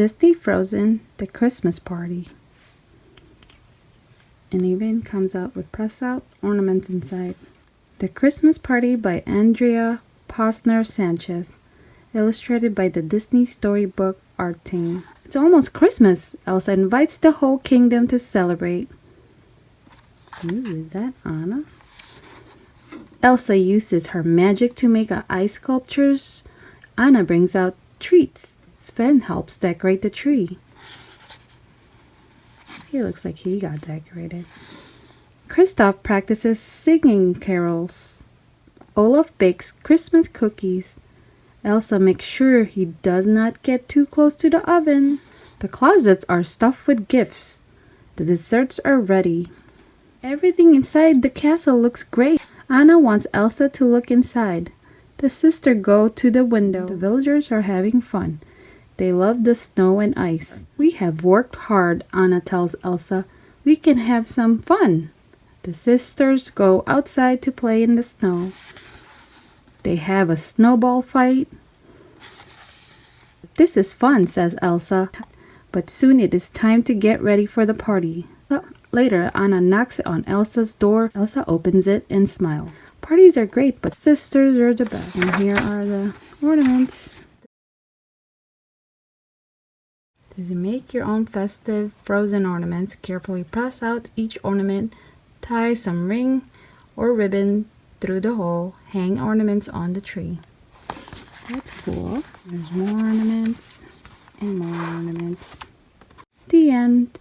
Disney Frozen, The Christmas Party. And even comes out with press out ornaments inside. The Christmas Party by Andrea Posner-Sanchez. Illustrated by the Disney Storybook art team. It's almost Christmas. Elsa invites the whole kingdom to celebrate. Ooh, is that Anna? Elsa uses her magic to make ice sculptures. Anna brings out treats. Sven helps decorate the tree. He looks like he got decorated. Kristoff practices singing carols. Olaf bakes Christmas cookies. Elsa makes sure he does not get too close to the oven. The closets are stuffed with gifts. The desserts are ready. Everything inside the castle looks great. Anna wants Elsa to look inside. The sisters go to the window. The villagers are having fun. They love the snow and ice. We have worked hard, Anna tells Elsa. We can have some fun. The sisters go outside to play in the snow. They have a snowball fight. This is fun, says Elsa. But soon it is time to get ready for the party. Later, Anna knocks on Elsa's door. Elsa opens it and smiles. Parties are great, but sisters are the best. And here are the ornaments. To make your own festive frozen ornaments, carefully press out each ornament, tie some ring or ribbon through the hole, hang ornaments on the tree. That's cool. There's more ornaments and more ornaments. The end.